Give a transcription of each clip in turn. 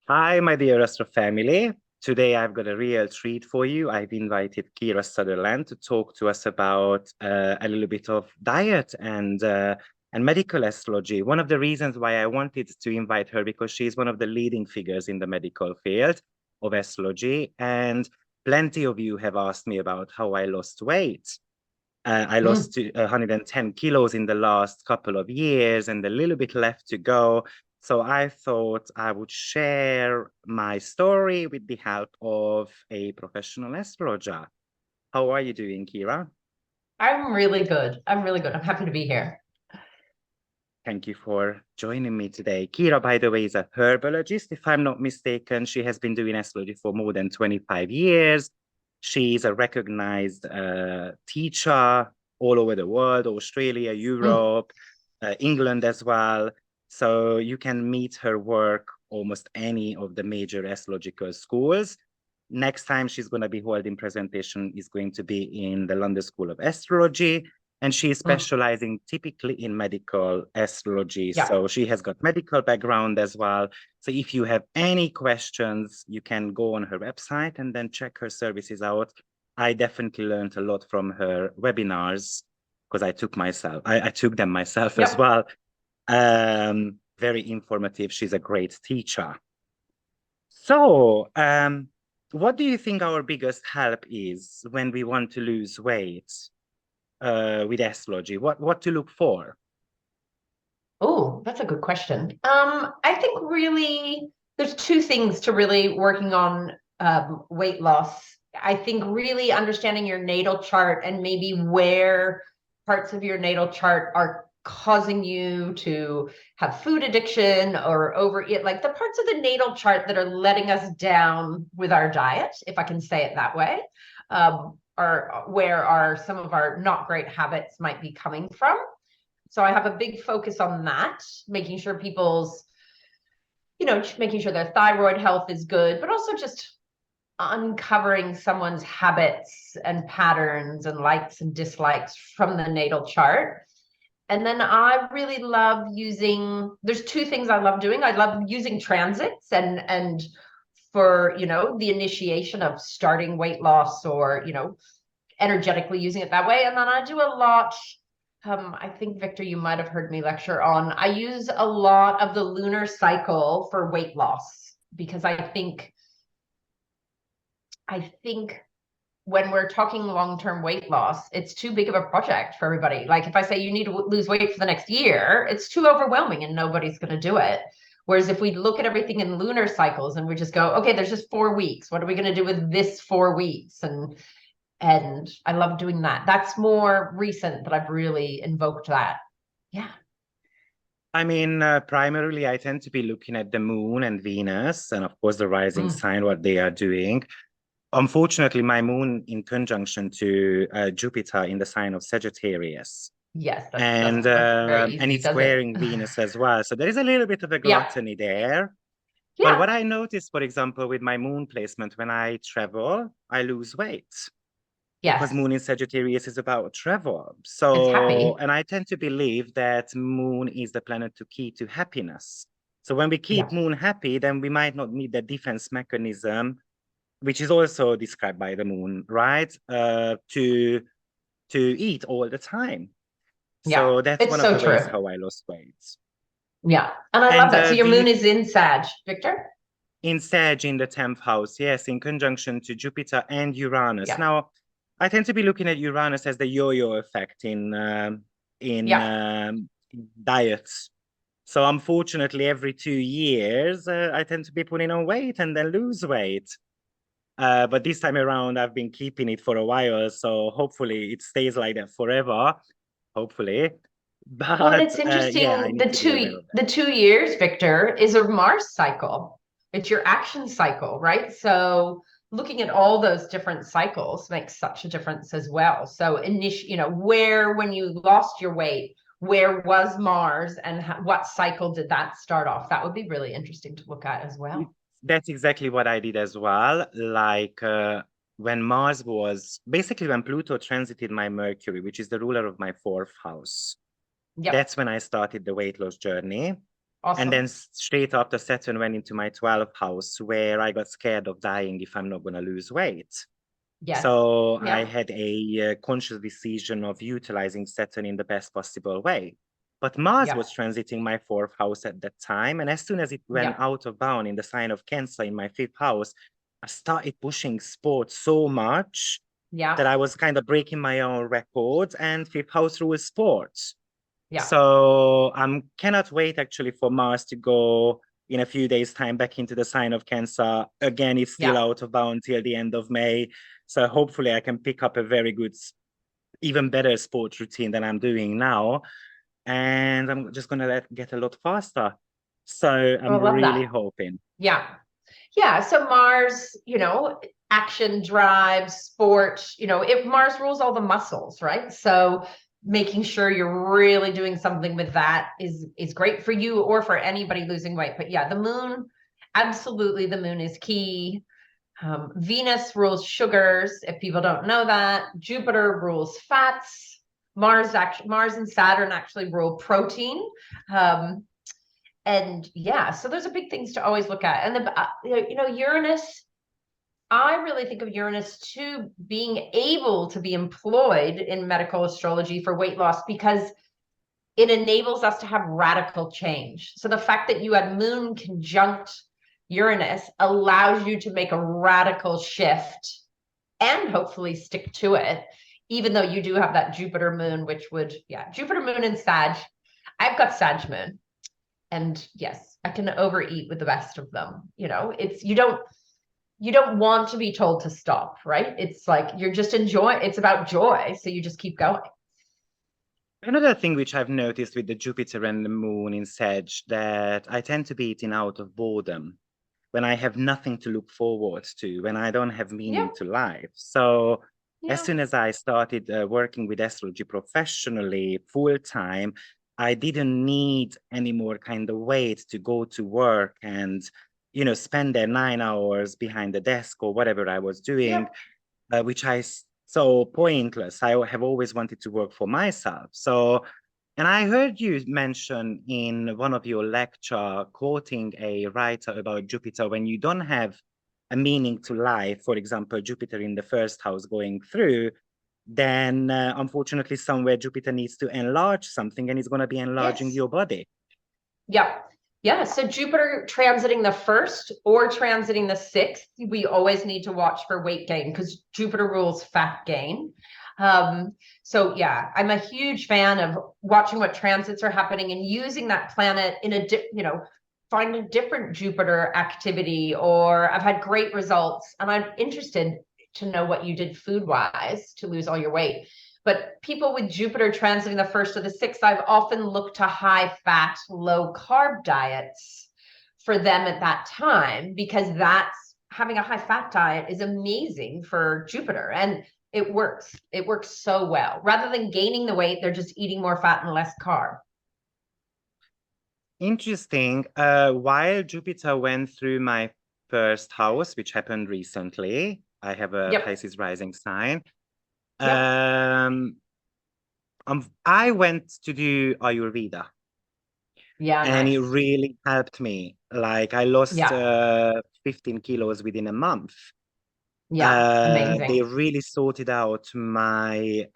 Hi, my dear Astro family. Today I've got a real treat for you. I've invited Kira Sutherland to talk to us about a little bit of diet and medical astrology. One of the reasons why I wanted to invite her because she's one of the leading figures in the medical field of astrology, and plenty of you have asked me about how I lost weight. I Mm. lost 110 kilos in the last couple of years and a little bit left to go. So I thought I would share my story with the help of a professional astrologer. How are you doing, Kira? I'm really good. I'm really good. I'm happy to be here. Thank you for joining me today. Kira, by the way, is a herbologist. If I'm not mistaken, she has been doing astrology for more than 25 years. She's a recognized teacher all over the world, Australia, Mm. Europe, England as well. So you can meet her work almost any of the major astrological schools. Next time she's going to be holding presentation is going to be in the London School of Astrology, and she is Mm. specializing typically in medical astrology. Yeah. So she has got medical background as well. So if you have any questions, you can go on her website and then check her services out. I definitely learned a lot from her webinars because I took them myself as Yep. well. Very informative. She's a great teacher. So, what do you think our biggest help is when we want to lose weight with astrology? What to look for? Oh, that's a good question. I think really there's two things to really working on weight loss. I think really understanding your natal chart and maybe where parts of your natal chart are causing you to have food addiction or overeat, like the parts of the natal chart that are letting us down with our diet, if I can say it that way, are where our some of our not great habits might be coming from. So I have a big focus on that, making sure people's, making sure their thyroid health is good, but also just uncovering someone's habits and patterns and likes and dislikes from the natal chart. And then I really love using, there's two things I love doing. I love using transits and for, the initiation of starting weight loss or, energetically using it that way. And then I do a lot. I think, Victor, you might have heard me lecture on. I use a lot of the lunar cycle for weight loss because I think when we're talking long-term weight loss, it's too big of a project for everybody. Like if I say you need to lose weight for the next year, it's too overwhelming and nobody's going to do it. Whereas if we look at everything in lunar cycles and we just go, okay, there's just 4 weeks. What are we going to do with this 4 weeks? And I love doing that. That's more recent that I've really invoked that. Yeah. I mean, primarily, I tend to be looking at the moon and Venus, and of course, the rising Mm. sign, what they are doing. Unfortunately, my moon in conjunction to Jupiter in the sign of Sagittarius, Yes, that and doesn't look very easy, it's does it? squaring Venus as well. So there is a little bit of a Yeah. gluttony there. But Yeah. what I noticed, for example, with my moon placement, when I travel, I lose weight because Yes. moon in Sagittarius is about travel. It's So, happy. and I tend to believe that moon is the planet to key to happiness. So when we keep Yeah. moon happy, then we might not need the defense mechanism, which is also described by the moon, right? To eat all the time. Yeah. So that's It's one of so the ways true. how I lost weight. Yeah. And I love And that. So your moon is in Sag, Victor? in Sag in the 10th house, yes, in conjunction to Jupiter and Uranus. Yeah. Now, I tend to be looking at Uranus as the yo-yo effect in Yeah. diets. So unfortunately, every 2 years, I tend to be putting on weight and then lose weight. But this time around, I've been keeping it for a while, so hopefully it stays like that forever. Hopefully, Well, and but it's yeah, I interesting. need to be aware of that. The 2 years, Victor, is a Mars cycle. It's your action cycle, right? So looking at all those different cycles makes such a difference as well. So where when you lost your weight, where was Mars and what cycle did that start off? That would be really interesting to look at as well. That's exactly what I did as well. Like when Mars was basically when Pluto transited my Mercury, which is the ruler of my fourth house. Yep. That's when I started the weight loss journey. And then Awesome. straight after, Saturn went into my 12th house, where I got scared of dying if I'm not going to lose weight. Yes. So I Yeah. had a conscious decision of utilizing Saturn in the best possible way. But Mars Yeah. was transiting my 4th house at that time. And as soon as it went Yeah. out of bound in the sign of Cancer in my 5th house, I started pushing sports so much that Yeah. I was kind of breaking my own records. And 5th house rules sports. Yeah. So I cannot wait actually for Mars to go in a few days' time back into the sign of Cancer. Again, it's still Yeah. out of bound till the end of May. So hopefully I can pick up a very good, even better sport routine than I'm doing now. And I'm just going to get a lot faster. So Oh, I I'm love really that. hoping. Yeah. Yeah. So Mars, action, drive, sport, if Mars rules all the muscles, right? So making sure you're really doing something with that is great for you or for anybody losing weight. But yeah, the moon, absolutely, the moon is key. Venus rules sugars, if people don't know that. Jupiter rules fats. Mars and Saturn actually rule protein. Um, and yeah, so those are big things to always look at. And Uranus, I really think of Uranus too being able to be employed in medical astrology for weight loss because it enables us to have radical change. So the fact that you had Moon conjunct Uranus allows you to make a radical shift and hopefully stick to it, even though you do have that Jupiter Moon, which would, yeah, Jupiter Moon and Sag. I've got Sag Moon. And yes, I can overeat with the best of them. It's you don't want to be told to stop, right? It's like you're just enjoying, it's about joy. So you just keep going. Another thing which I've noticed with the Jupiter and the Moon in Sag, that I tend to be eating out of boredom when I have nothing to look forward to, when I don't have Yeah. meaning to life. So as Yeah. soon as I started working with astrology professionally, full time, I didn't need any more kind of weight to go to work and, spend their 9 hours behind the desk or whatever I was doing, Yep. which I so pointless. I have always wanted to work for myself. So, and I heard you mention in one of your lecture quoting a writer about Jupiter, when you don't have a meaning to life, for example, Jupiter in the 1st house going through, then unfortunately somewhere Jupiter needs to enlarge something, and it's going to be enlarging Yes. your body. Yep. Yeah. So Jupiter transiting the 1st or transiting the 6th, we always need to watch for weight gain because Jupiter rules fat gain. So yeah, I'm a huge fan of watching what transits are happening and using that planet in find a different Jupiter activity. Or I've had great results and I'm interested to know what you did food wise to lose all your weight. But people with Jupiter transiting the 1st or the 6th, I've often looked to high fat, low carb diets for them at that time, because that's having a high fat diet is amazing for Jupiter. And it works. It works so well. Rather than gaining the weight, they're just eating more fat and less carb. Interesting. While Jupiter went through my 1st house, which happened recently, I have a Yep. Pisces rising sign. Yep. Um, I went to do Ayurveda, Yeah. and it Nice. really helped me. Like I lost Yeah. 15 kilos within a month. Yeah. They Amazing. really sorted out my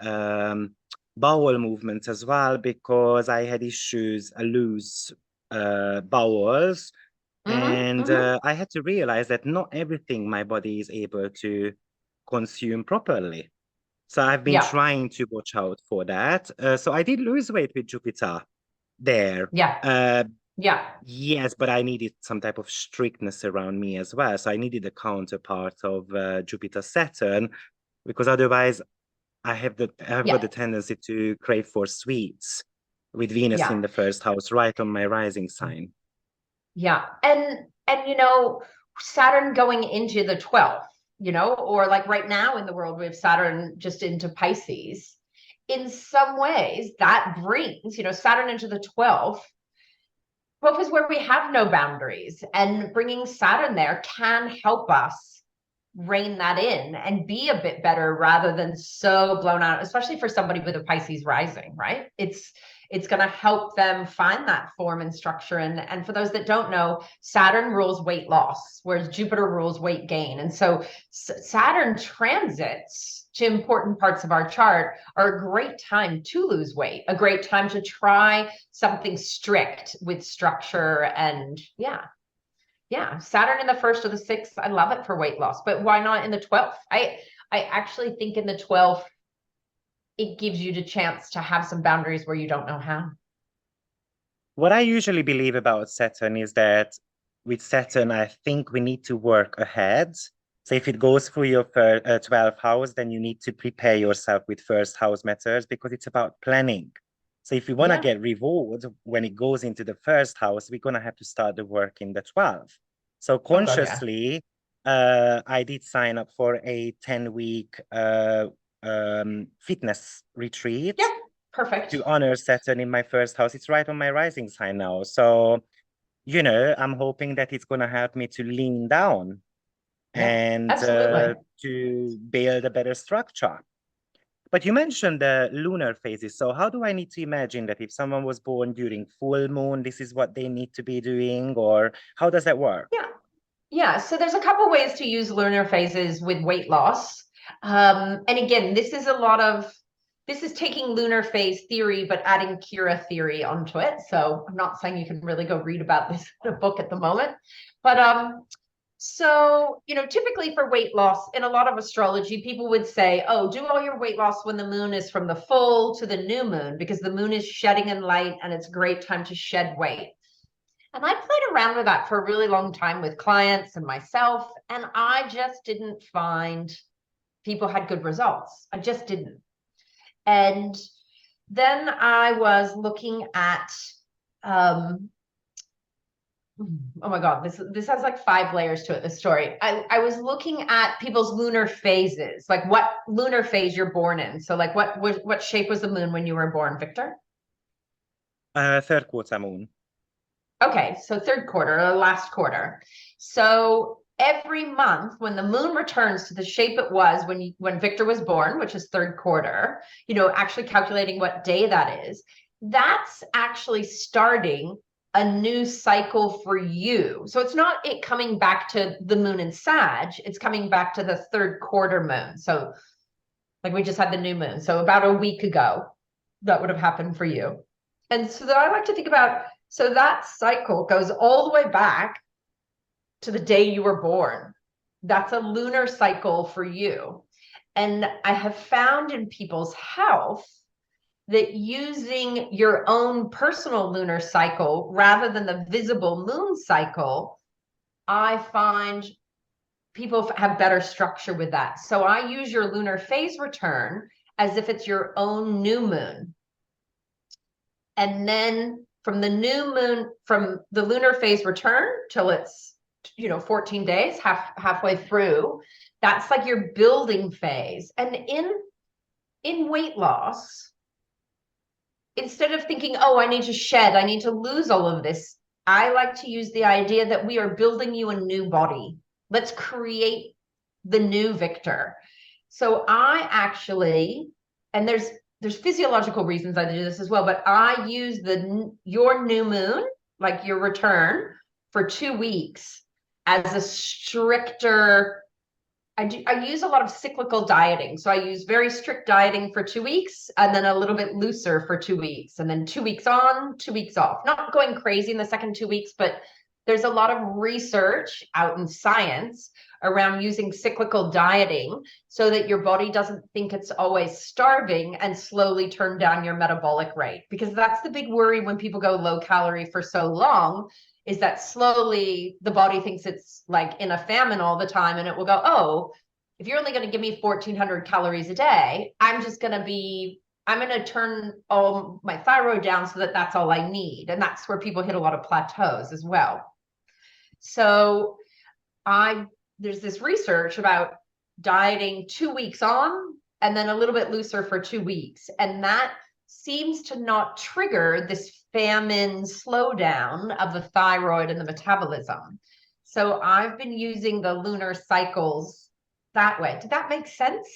bowel movements as well, because I had issues, loose bowels. Mm-hmm. And Mm-hmm. I had to realize that not everything my body is able to consume properly. So I've been Yeah. trying to watch out for that. So I did lose weight with Jupiter there. Yeah. Uh, Yeah. yes, but I needed some type of strictness around me as well. So I needed a counterpart of Jupiter Saturn, because otherwise I've got Yeah. the tendency to crave for sweets with Venus in Yeah. the 1st house, right on my rising sign. Yeah. And Saturn going into the 12th, or like right now in the world, we have Saturn just into Pisces. In some ways, that brings, Saturn into the 12th is where we have no boundaries. And bringing Saturn there can help us rein that in and be a bit better rather than so blown out, especially for somebody with a Pisces rising, right? It's going to help them find that form and structure. And for those that don't know, Saturn rules weight loss, whereas Jupiter rules weight gain. And so Saturn transits to important parts of our chart are a great time to lose weight, a great time to try something strict with structure. And yeah, Saturn in the 1st or the 6th, I love it for weight loss, but why not in the 12th? I actually think in the 12th, it gives you the chance to have some boundaries where you don't know how. What I usually believe about Saturn is that with Saturn, I think we need to work ahead. So if it goes through your 12th house, then you need to prepare yourself with first house matters because it's about planning. So if you want to get reward when it goes into the 1st house, we're going to have to start the work in the 12th. So consciously, I did sign up for a 10-week fitness retreat. Yeah, perfect. To honor Saturn in my 1st house. It's right on my rising sign now. So, you know, I'm hoping that it's going to help me to lean down and to build a better structure. But you mentioned the lunar phases. So how do I need to imagine that if someone was born during full moon, this is what they need to be doing? Or how does that work? Yeah. So there's a couple ways to use lunar phases with weight loss. And again, this is taking lunar phase theory, but adding Kira theory onto it. So I'm not saying you can really go read about this in a book at the moment. But so, you know, typically for weight loss, in a lot of astrology, people would say, oh, do all your weight loss when the moon is from the full to the new moon, because the moon is shedding in light and it's a great time to shed weight. And I played around with that for a really long time with clients and myself, and I just didn't find people had good results. I just didn't. And then I was looking at oh my God, this has like 5 layers to it, this story. I was looking at people's lunar phases, like what lunar phase you're born in. So like what shape was the moon when you were born, Victor? 3rd quarter moon. Okay, so 3rd quarter or last quarter. So every month when the moon returns to the shape it was when Victor was born, which is 3rd quarter, you know, actually calculating what day that is, that's actually starting a new cycle for you. So it's not it coming back to the moon in Sag, it's coming back to the 3rd quarter moon. So like we just had the new moon. So about a week ago, that would have happened for you. And so that I like to think about, so that cycle goes all the way back to the day you were born. That's a lunar cycle for you. And I have found in people's health that using your own personal lunar cycle rather than the visible moon cycle, I find people have better structure with that. So I use your lunar phase return as if it's your own new moon. And then from the new moon, from the lunar phase return till it's, you know, 14 days, halfway through, that's like your building phase. And in weight loss, instead of thinking, oh, I need to shed, I need to lose all of this, I like to use the idea that we are building you a new body. Let's create the new Victor. So I actually, and there's physiological reasons I do this as well, but I use your new moon, like your return, for 2 weeks as a stricter. I use a lot of cyclical dieting. So I use very strict dieting for 2 weeks and then a little bit looser for 2 weeks and then 2 weeks on, 2 weeks off. Not going crazy in the second 2 weeks, but there's a lot of research out in science around using cyclical dieting so that your body doesn't think it's always starving and slowly turn down your metabolic rate. Because that's the big worry when people go low calorie for so long, is that slowly the body thinks it's like in a famine all the time, and it will go, oh, if you're only going to give me 1,400 calories a day, I'm going to turn all my thyroid down so that that's all I need. And that's where people hit a lot of plateaus as well. So there's this research about dieting 2 weeks on and then a little bit looser for 2 weeks. And that seems to not trigger this famine slowdown of the thyroid and the metabolism. So I've been using the lunar cycles that way. Did that make sense?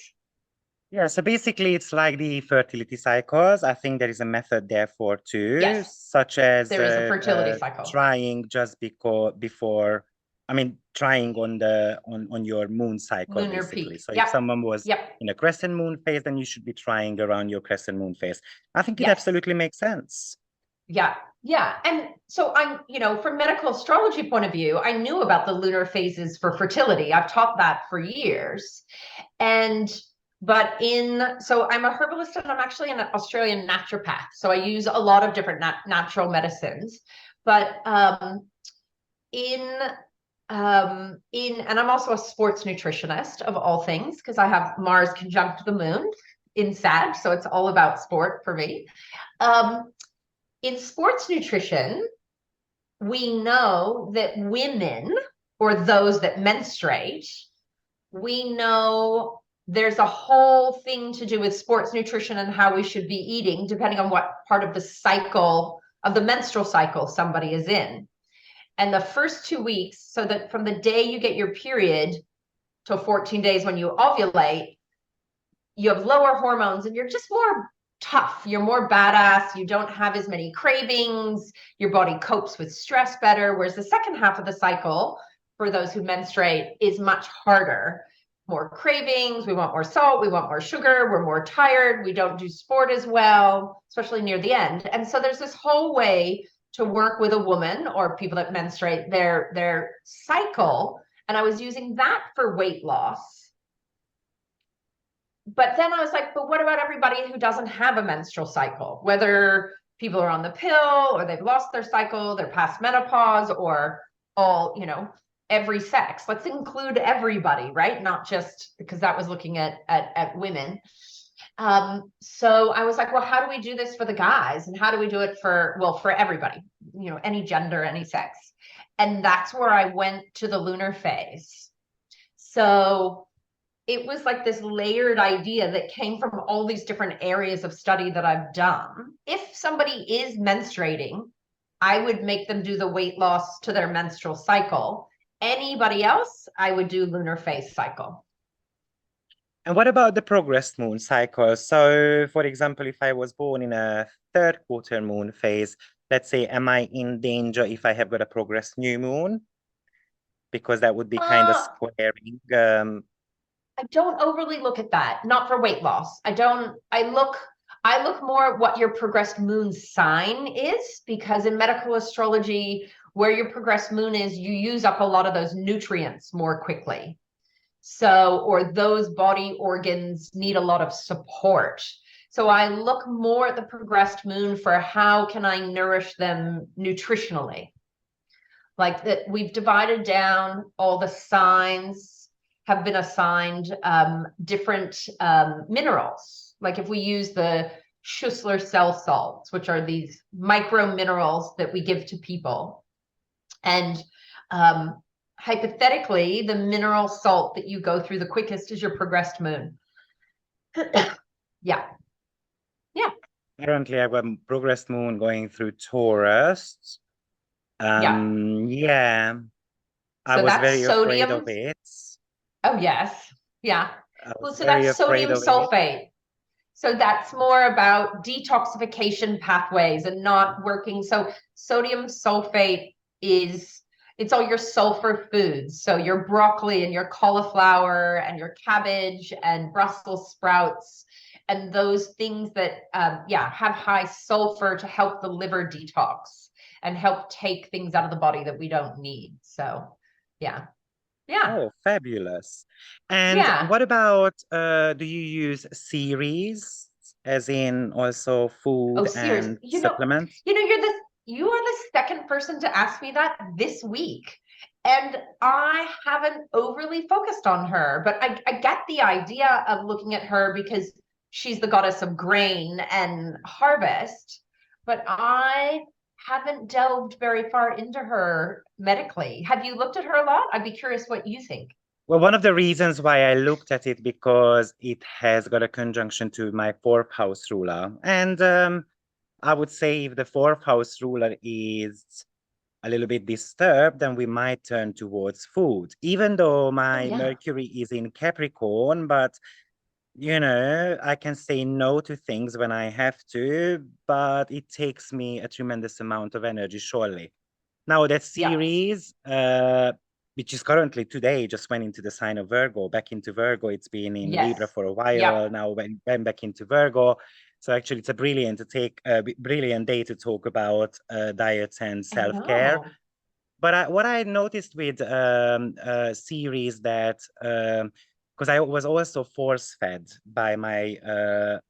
Yeah, so basically it's like the fertility cycles. I think there is a method therefore too, Yes, such as there is a fertility cycle. trying just before, I mean, trying on on your moon cycle, Lunar basically. peak. So if Yep. someone was Yep. in a crescent moon phase, then you should be trying around your crescent moon phase. I think it Yes. absolutely makes sense. Yeah. Yeah. And so I'm, from medical astrology point of view, I knew about the lunar phases for fertility. I've taught that for years. And so I'm a herbalist and I'm actually an Australian naturopath. So I use a lot of different natural medicines. But in and I'm also a sports nutritionist of all things, because I have Mars conjunct the moon in Sag, so it's all about sport for me. In sports nutrition, we know that women, or those that menstruate, we know there's a whole thing to do with sports nutrition and how we should be eating, depending on what part of the cycle of the menstrual cycle somebody is in. And the first 2 weeks, so that from the day you get your period till 14 days when you ovulate, you have lower hormones and you're just more tough. You're more badass. You don't have as many cravings. Your body copes with stress better. Whereas the second half of the cycle, for those who menstruate, is much harder. More cravings. We want more salt. We want more sugar. We're more tired. We don't do sport as well, especially near the end. And so there's this whole way to work with a woman or people that menstruate their cycle. And I was using that for weight loss. But then I was like, but what about everybody who doesn't have a menstrual cycle? Whether people are on the pill or they've lost their cycle, they're past menopause, or all, every sex. Let's include everybody, right? Not just because that was looking at women. So I was like, well, how do we do this for the guys? And how do we do it for everybody, any gender, any sex? And that's where I went to the lunar phase. So it was like this layered idea that came from all these different areas of study that I've done. If somebody is menstruating, I would make them do the weight loss to their menstrual cycle. Anybody else, I would do lunar phase cycle. And what about the progressed moon cycle? So, for example, if I was born in a third quarter moon phase, let's say, am I in danger if I have got a progressed new moon? Because that would be kind of Uh, squaring. I don't overly look at that, not for weight loss. I look more at what your progressed moon sign is, because in medical astrology, where your progressed moon is, you use up a lot of those nutrients more quickly. So, or those body organs need a lot of support. So I look more at the progressed moon for how can I nourish them nutritionally. Like that, we've divided down all the signs have been assigned different minerals. Like if we use the Schussler cell salts, which are these micro minerals that we give to people. And hypothetically, the mineral salt that you go through the quickest is your progressed moon. Yeah. Yeah. Currently, I've got progressed moon going through Taurus. Yeah. Yeah, I So was that's very afraid of sodium. it. Oh, yes. Yeah. I Well, was so very that's afraid sodium of it. sulfate. So that's more about detoxification pathways and not working. So sodium sulfate it's all your sulfur foods. So your broccoli and your cauliflower and your cabbage and Brussels sprouts and those things that, have high sulfur to help the liver detox and help take things out of the body that we don't need. So, yeah. Yeah. Oh, fabulous. And Yeah. what about do you use Ceres as in also Oh, food Ceres. and supplements? You are the second person to ask me that this week. And I haven't overly focused on her, but I get the idea of looking at her because she's the goddess of grain and harvest. But I haven't delved very far into her medically. Have you looked at her a lot? I'd be curious what you think. Well, one of the reasons why I looked at it because it has got a conjunction to my fourth house ruler. And I would say if the fourth house ruler is a little bit disturbed, then we might turn towards food, even though Oh, my yeah. Mercury is in Capricorn, but I can say no to things when I have to, but it takes me a tremendous amount of energy, surely. Now that Yeah. Ceres, which is currently today, just went into the sign of Virgo, back into Virgo. It's been in Libra Yes. for a Yeah. while now, went back into Virgo. So actually, it's a brilliant day to talk about diets and I self-care. know. But what I noticed with Ceres that because I was also force-fed by my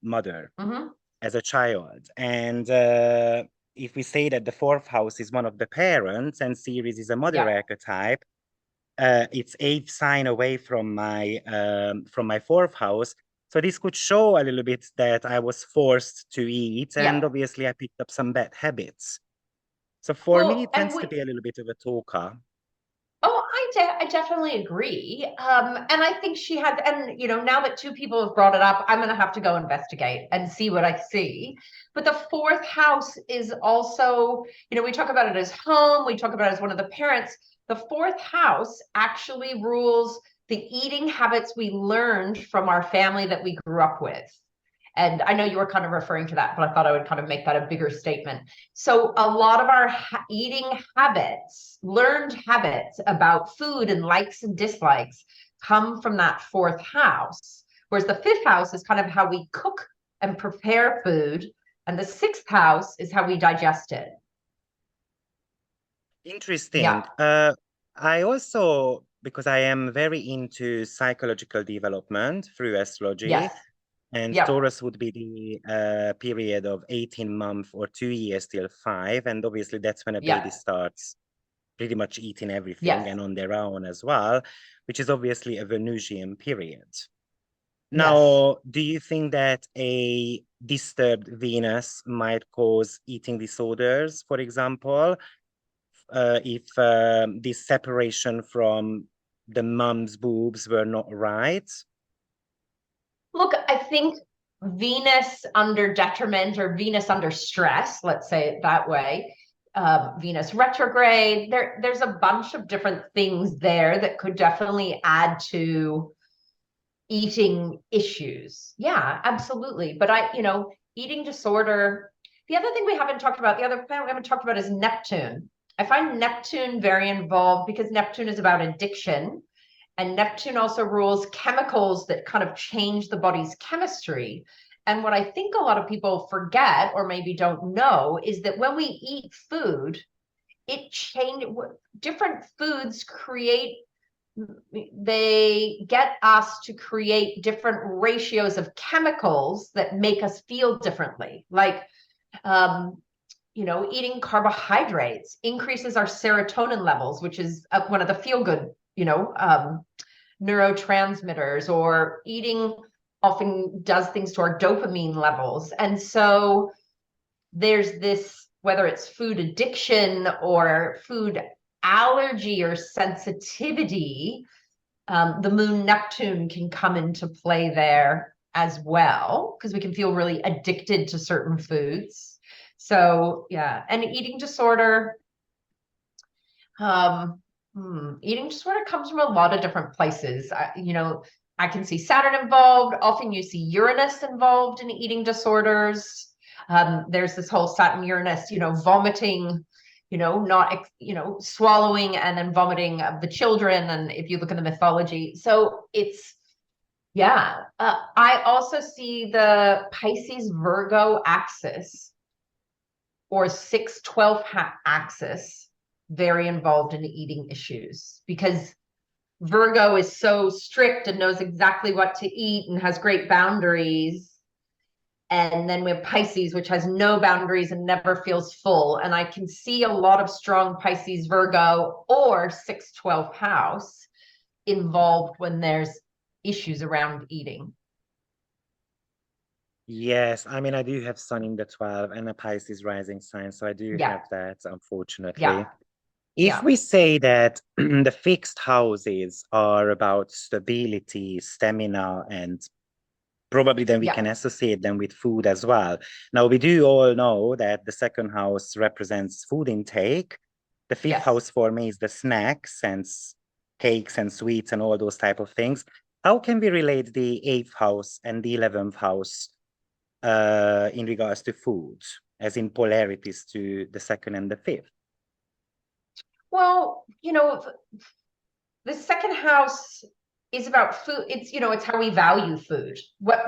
mother Hmm. as a child. And if we say that the fourth house is one of the parents and Ceres is a mother Yeah. archetype, it's eighth sign away from my fourth house. So this could show a little bit that I was forced to eat, and Yeah. obviously I picked up some bad habits. So for me, Well, it and tends we, to be a little bit of a talker. oh, I definitely agree. And I think she had, and now that two people have brought it up, I'm going to have to go investigate and see what I see. But the fourth house is also, we talk about it as home, we talk about it as one of the parents. The fourth house actually rules the eating habits we learned from our family that we grew up with. And I know you were kind of referring to that, but I thought I would kind of make that a bigger statement. So, a lot of our eating habits, learned habits about food and likes and dislikes, come from that fourth house. Whereas the fifth house is kind of how we cook and prepare food, and the sixth house is how we digest it. Interesting. Yeah. I also, because I am very into psychological development through astrology, Yes. and Yep. Taurus would be the period of 18 months or 2 years till five. And obviously, that's when a baby Yep. starts pretty much eating everything Yes. and on their own as well, which is obviously a Venusian period. Yes. Now, do you think that a disturbed Venus might cause eating disorders, for example, if this separation from the mom's boobs were not right? Look, I think Venus under detriment or Venus under stress, let's say it that way, Venus retrograde, there's a bunch of different things there that could definitely add to eating issues. Yeah, absolutely. But eating disorder, the other thing we haven't talked about, the other planet we haven't talked about is Neptune. I find Neptune very involved because Neptune is about addiction. And Neptune also rules chemicals that kind of change the body's chemistry. And what I think a lot of people forget or maybe don't know is that when we eat food, it change different foods create they get us to create different ratios of chemicals that make us feel differently. Like um, eating carbohydrates increases our serotonin levels, which is one of the feel good, neurotransmitters, or eating often does things to our dopamine levels. And so there's this, whether it's food addiction or food allergy or sensitivity, the moon Neptune can come into play there as well, because we can feel really addicted to certain foods. So yeah, and eating disorder, um, eating disorder comes from a lot of different places. I can see Saturn involved. Often you see Uranus involved in eating disorders. There's this whole Saturn Uranus, vomiting, not, swallowing and then vomiting of the children. And if you look in the mythology, so yeah. I also see the Pisces Virgo axis or 6-12 axis very involved in eating issues because Virgo is so strict and knows exactly what to eat and has great boundaries. And then we have Pisces, which has no boundaries and never feels full. And I can see a lot of strong Pisces, Virgo, or 6-12 house involved when there's issues around eating. Yes, I mean, I do have Sun in the 12 and a Pisces rising sign, so I do Yeah, have that, unfortunately. yeah, If yeah, we say that the fixed houses are about stability, stamina, and probably then we can yeah, associate them with food as well. Now, we do all know that the second house represents food intake. The fifth yes. house for me is the snacks and cakes and sweets and all those type of things. how can we relate the 8th house and the 11th house in regards to food, as in polarities to the 2nd and the 5th? Well, the second house is about food. It's how we value food. What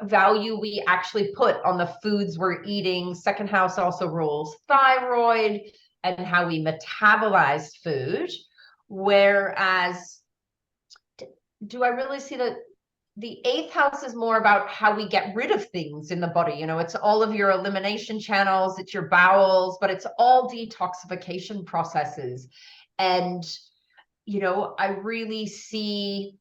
value we actually put on the foods we're eating. Second house also rules thyroid and how we metabolize food. Whereas, do I really see that the 8th house is more about how we get rid of things in the body? It's all of your elimination channels, it's your bowels, but it's all detoxification processes. And I really see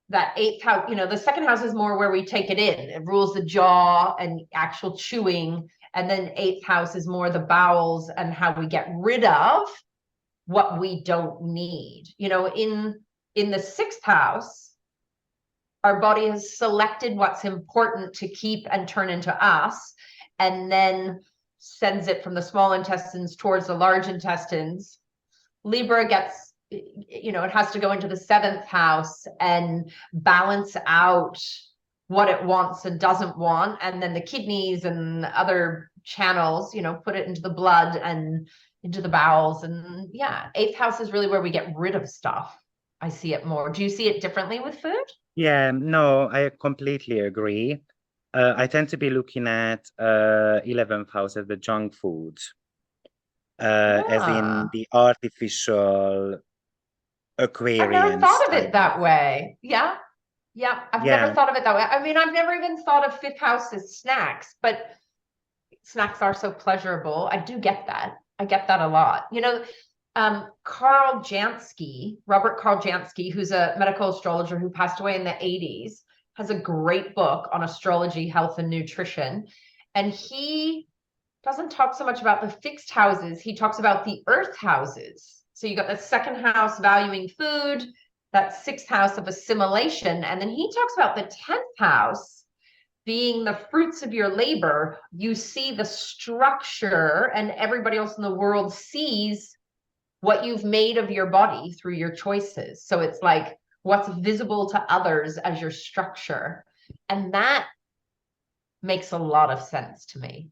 that 8th house, the second house is more where we take it in. It rules the jaw and actual chewing. And then 8th house is more the bowels and how we get rid of what we don't need. In the 6th house, our body has selected what's important to keep and turn into us, and then sends it from the small intestines towards the large intestines. Libra gets, it has to go into the 7th house and balance out what it wants and doesn't want. And then the kidneys and other channels, put it into the blood and into the bowels. And yeah, 8th house is really where we get rid of stuff. I see it more. Do you see it differently with food? Yeah, no, I completely agree. I tend to be looking at 11th house as the junk food, as in Yeah. the artificial I've never Aquarians thought of type it of. that way. Yeah. Yeah. I've never Yeah, thought of it that way. I mean, I've never even thought of 5th house as snacks, but snacks are so pleasurable. I do get that. I get that a lot. Robert Karl Jansky, who's a medical astrologer who passed away in the 80s, has a great book on astrology, health, and nutrition. And he doesn't talk so much about the fixed houses. He talks about the earth houses. So you got the second house valuing food, that 6th house of assimilation. And then he talks about the 10th house being the fruits of your labor. You see the structure, and everybody else in the world sees what you've made of your body through your choices. So it's like what's visible to others as your structure. And that makes a lot of sense to me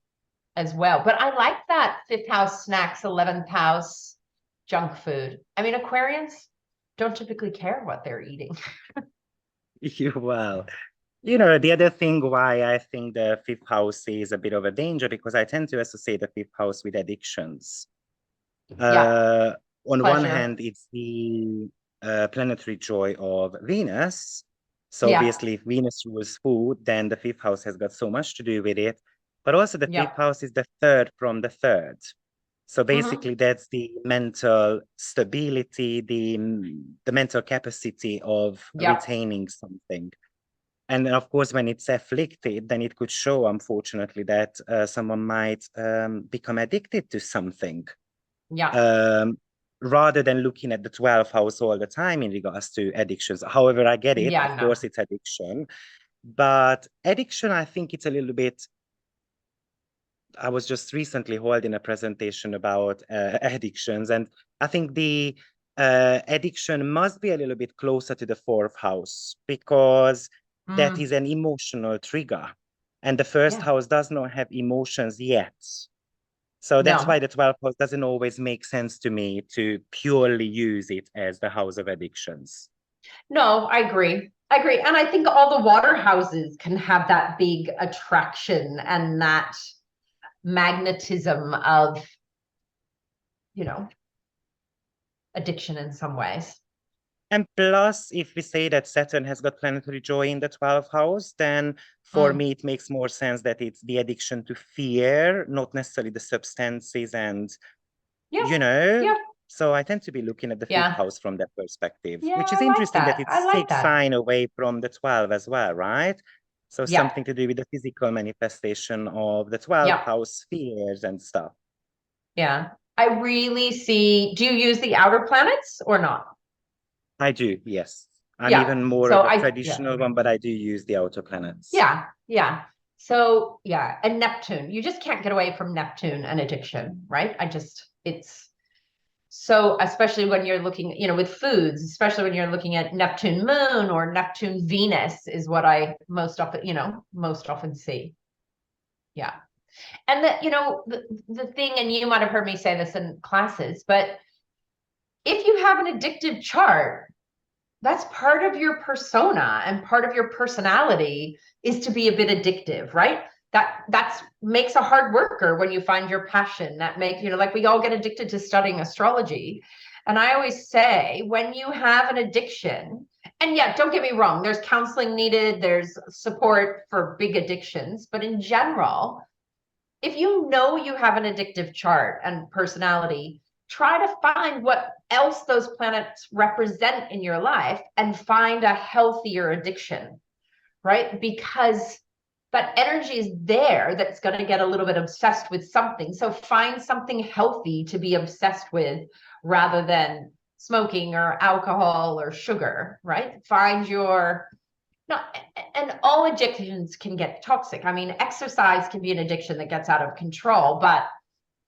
as well. But I like that 5th house snacks, 11th house junk food. I mean, Aquarians don't typically care what they're eating. well, the other thing why I think the 5th house is a bit of a danger, because I tend to associate the 5th house with addictions. Yeah, On one pleasure. hand, it's the planetary joy of Venus. So Yeah, obviously, if Venus rules food, then the 5th house has got so much to do with it. But also the 5th yeah. house is the third from the third. So Mm-hmm. basically, that's the mental stability, the mental capacity of Yeah, retaining something. And then, of course, when it's afflicted, then it could show, unfortunately, that someone might become addicted to something, yeah, um, rather than looking at the 12th house all the time in regards to addictions. However, I get it. yeah, Of no. course, it's addiction. But addiction, I think it's a little bit. I was just recently holding a presentation about addictions, and I think the addiction must be a little bit closer to the 4th house, because that Mm, is an emotional trigger, and the first yeah, house does not have emotions yet. So that's why no. the 12th house doesn't always make sense to me to purely use it as the house of addictions. No, I agree. I agree. And I think all the water houses can have that big attraction and that magnetism of, you know, addiction in some ways. And plus, if we say that Saturn has got planetary joy in the 12th house, then for Mm, me, it makes more sense that it's the addiction to fear, not necessarily the substances. And, yeah, you know, yeah, so I tend to be looking at the 5th yeah. house from that perspective, Yeah, which is I like interesting that that. it's I like 6 that. sign away from the 12 as well, right? So Yeah, something to do with the physical manifestation of the 12th yeah, house fears and stuff. yeah. I really see. Do you use the outer planets or not? I do, yes. I'm Yeah. even more So of a yeah, traditional one, but I do use the outer planets. yeah, yeah. So yeah, and Neptune. You just can't get away from Neptune and addiction, right? It's So especially when you're looking, with foods, especially when you're looking at Neptune moon or Neptune Venus is what I most often see. Yeah. And the thing, and you might have heard me say this in classes, but if you have an addictive chart, that's part of your persona and part of your personality is to be a bit addictive, right? That's makes a hard worker when you find your passion. That make, like we all get addicted to studying astrology. And I always say when you have an addiction, and yeah, don't get me wrong, there's counseling needed, there's support for big addictions, but in general, if you know you have an addictive chart and personality, try to find what else those planets represent in your life and find a healthier addiction, right? Because that energy is there that's going to get a little bit obsessed with something. So find something healthy to be obsessed with rather than smoking or alcohol or sugar, right? Find your no, and all addictions can get toxic. I mean, exercise can be an addiction that gets out of control, but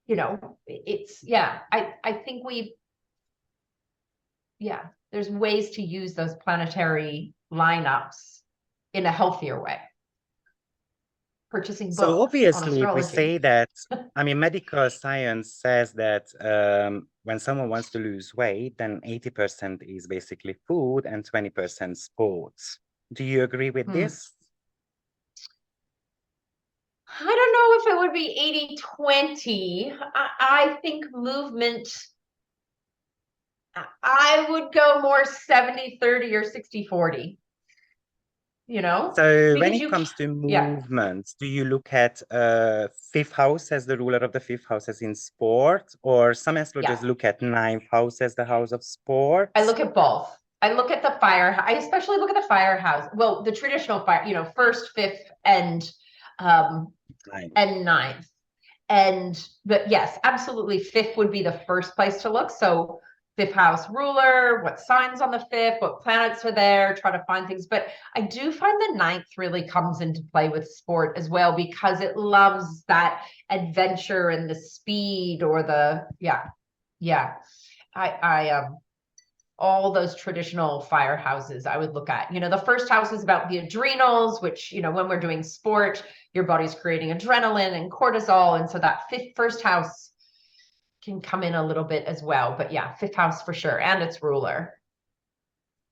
I think there's ways to use those planetary lineups in a healthier way. Purchasing So books on obviously, if we astrology. say that, I mean, medical science says that when someone wants to lose weight, then 80% is basically food and 20% sports. Do you agree with this? I don't know if it would be 80-20. I think movement, I would go more 70-30 or 60-40. So when Because it you, comes to yeah, movement, do you look at fifth house as the ruler of the fifth house as in sport, or some yeah. astrologers look at ninth house as the house of I sports? look at both. I look at the fire. I especially look at the firehouse. Well, the traditional fire, first, fifth, um, Ninth. and ninth. But yes, absolutely, fifth would be the first place to look. So fifth house ruler, what signs on the fifth, what planets are there, try to find things. But I do find the ninth really comes into play with sport as well because it loves that adventure and the speed or yeah. I all those traditional firehouses I would look at. The first house is about the adrenals, which, when we're doing sport, your body's creating adrenaline and cortisol. And so that first house can come in a little bit as well. But yeah, fifth house for sure. And its ruler.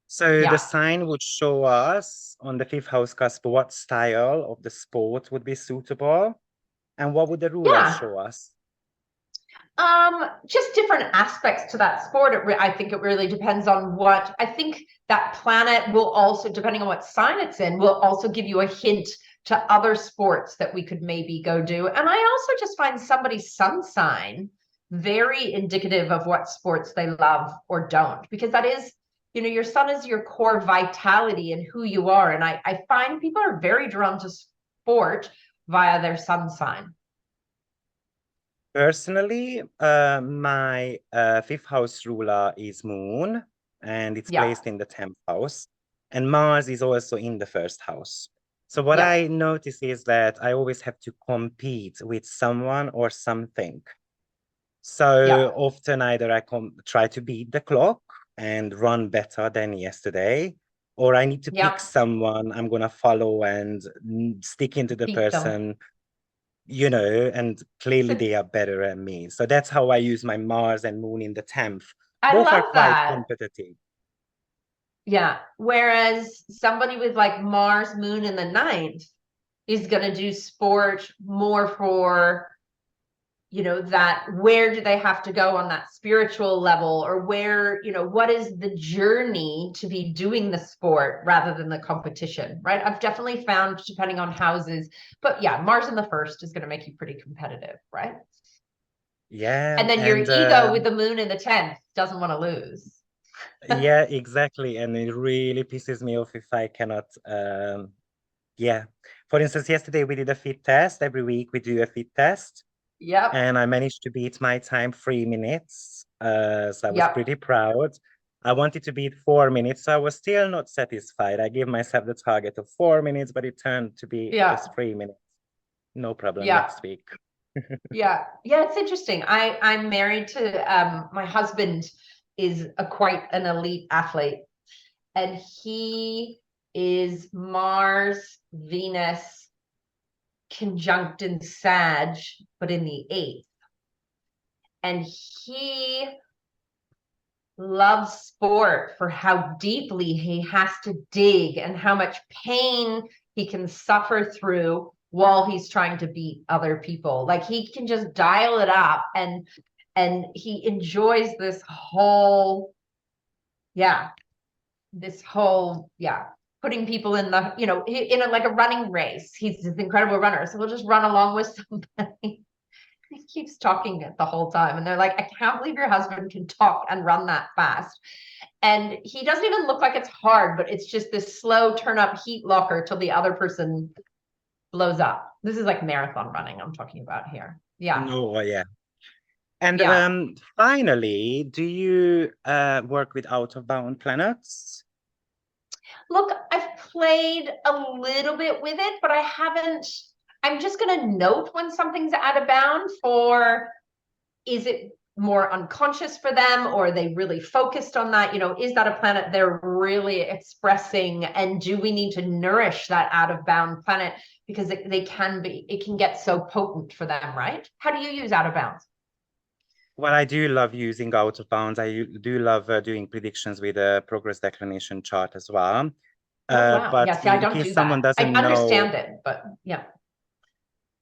So the Yeah. sign would show us on the fifth house cusp what style of the sport would be suitable, and what would the ruler Yeah. show us? Just different aspects to that sport. I think it really depends on what I think that planet will also, depending on what sign it's in, will also give you a hint to other sports that we could maybe go do. And I also just find somebody's sun sign very indicative of what sports they love or don't, because that is, your sun is your core vitality and who you are. And I find people are very drawn to sport via their sun sign. Personally, my fifth house ruler is Moon, and it's Yeah. placed in the 10th house, and Mars is also in the first house. So what Yeah. I notice is that I always have to compete with someone or something. So Yeah. often either I try to beat the clock and run better than yesterday, or I need to pick Yeah. someone I'm gonna follow and stick into the Beat them. person, and clearly they are better than me. So that's how I use my Mars and Moon in the 10th. I Both are love quite that. competitive. Yeah. Whereas somebody with like Mars, Moon in the ninth is going to do sport more for, that where do they have to go on that spiritual level or where, what is the journey to be doing the sport rather than the competition, right? I've definitely found, depending on houses, but yeah, Mars in the first is going to make you pretty competitive, right? Yeah, And then your and ego with the moon in the 10th doesn't want to lose. yeah, exactly. And it really pisses me off if I cannot yeah. For instance, yesterday we did a fit test. Every week we do a fit test. Yep. And I managed to beat my time 3 minutes. So I was Yep. pretty proud. I wanted to beat 4 minutes, so I was still not satisfied. I gave myself the target of 4 minutes, but it turned to be Yeah. just 3 minutes. No problem Yeah. next week. Yeah. Yeah, it's interesting. I'm married to my husband is a quite an elite athlete, and he is Mars, Venus conjunct in Sag, but in the eighth. And he loves sport for how deeply he has to dig and how much pain he can suffer through while he's trying to beat other people. Like he can just dial it up, and he enjoys this whole, yeah, putting people in the, in a, like a running race. He's this incredible runner, so we'll just run along with somebody. He keeps talking it the whole time, and they're like, I can't believe your husband can talk and run that fast. And he doesn't even look like it's hard, but it's just this slow turn up heat locker till the other person blows up. This is like marathon running I'm talking about here. Yeah. No, yeah. And Yeah. finally, do you work with out-of-bound planets? Look, I've played a little bit with it, but I haven't. I'm just going to note when something's out of bound for, is it more unconscious for them, or are they really focused on that? Is that a planet they're really expressing, and do we need to nourish that out of bound planet, because it can get so potent for them, right? How do you use out of bounds? Well, I do love using out of bounds. Do love doing predictions with a progress declination chart as well. Oh, wow. But Yeah, see, I in don't case do someone that. I doesn't know, understand it, but yeah.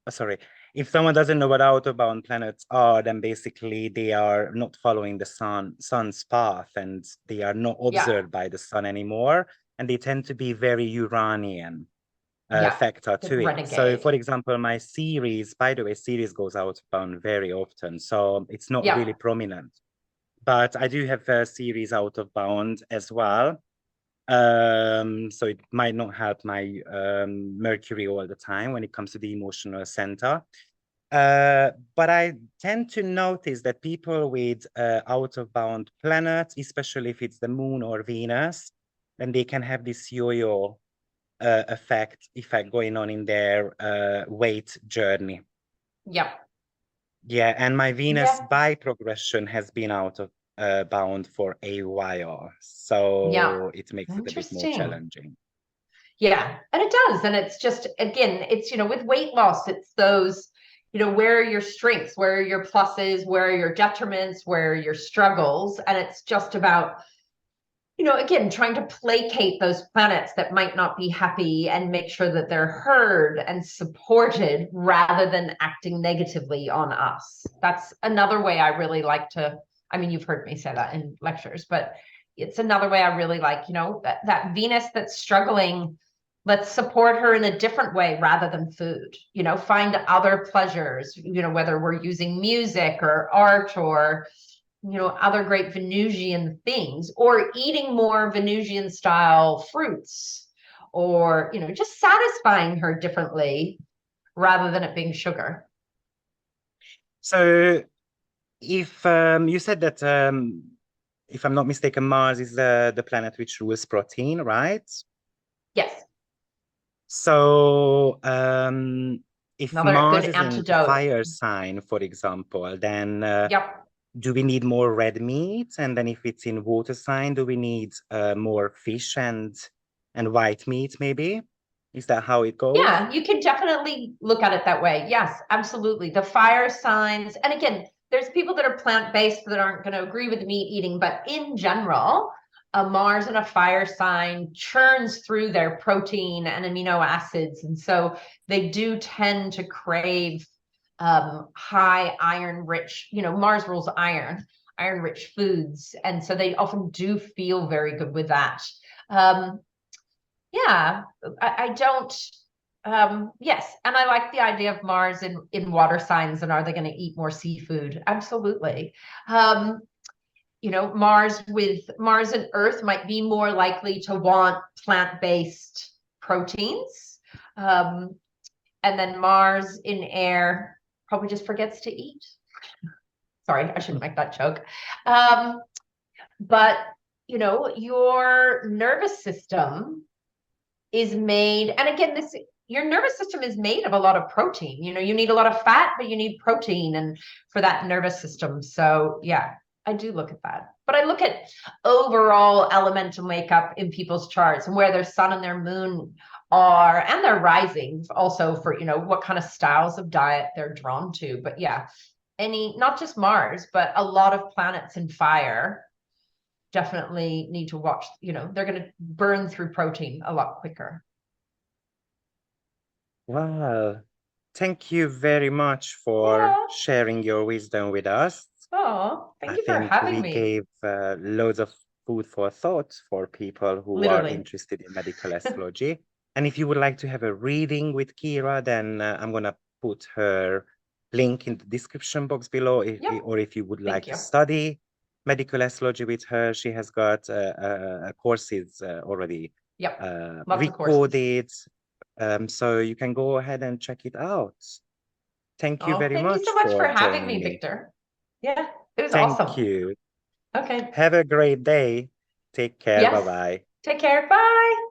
sorry, if someone doesn't know what out of bound planets are, then basically they are not following the sun's path, and they are not Yeah. observed by the sun anymore, and they tend to be very Uranian Yeah. factor The to it. So, renegade. for example, my Ceres, by the way, Ceres goes out of bound very often, so it's not Yeah. really prominent. But I do have a Ceres out of bound as well. So it might not help my Mercury all the time when it comes to the emotional center. But I tend to notice that people with out of bound planets, especially if it's the moon or Venus, then they can have this yo-yo effect going on in their weight journey. Yeah. Yeah, and my Venus Yeah. by progression has been out of bound for a while, Yeah. so it makes it a bit more Interesting. challenging. Yeah, and it does. And it's just, again, it's, with weight loss, it's those, where are your strengths, where are your pluses, where are your detriments, where are your struggles. And it's just about, again, trying to placate those planets that might not be happy and make sure that they're heard and supported rather than acting negatively on us. That's another way I really like to, I mean, you've heard me say that in lectures, but it's another way I really like, that Venus that's struggling, let's support her in a different way rather than food. Find other pleasures, whether we're using music or art or other great Venusian things, or eating more Venusian style fruits, or, just satisfying her differently rather than it being sugar. So if you said that if I'm not mistaken, Mars is the planet which rules protein, right? Yes. So if Another good Mars is in a antidote. fire sign, for example, then Yep. do we need more red meat? And then if it's in water sign, do we need more fish and white meat, maybe? Is that how it goes? Yeah, you can definitely look at it that way. Yes, absolutely. The fire signs, and again, there's people that are plant-based that aren't going to agree with meat eating, but in general, a Mars and a fire sign churns through their protein and amino acids. And so they do tend to crave high iron rich, Mars rules iron rich foods. And so they often do feel very good with that. Um, yeah, I don't. Yes, and I like the idea of Mars in water signs, and are they going to eat more seafood? Absolutely. Um, Mars and Earth might be more likely to want plant-based proteins. And then Mars in air probably just forgets to eat. Sorry, I shouldn't make that joke. But your nervous system is made, and again, your nervous system is made of a lot of protein. You know, you need a lot of fat, but you need protein and for that nervous system. So yeah, I do look at that. But I look at overall elemental makeup in people's charts and where their sun and their moon are and their risings also for, you know, what kind of styles of diet they're drawn to. But yeah, any, not just Mars, but a lot of planets in fire definitely need to watch, you know, they're going to burn through protein a lot quicker. Well, thank you very much for Yeah. sharing your wisdom with us. Oh, thank I you for think having we me. gave loads of food for thought for people who are Literally. interested in medical astrology. And if you would like to have a reading with Kira, then I'm going to put her link in the description box below. Yep. Or if you would like Thank to you. study medical astrology with her, she has got courses already Yep. Lots of courses. recorded. So you can go ahead and check it out. Thank you Oh, very thank you so much much for for having joining me, me. Victor. Yeah, it was Thank awesome. you. Okay. Have a great day. Take care. Yes. Bye-bye. Take care. Bye.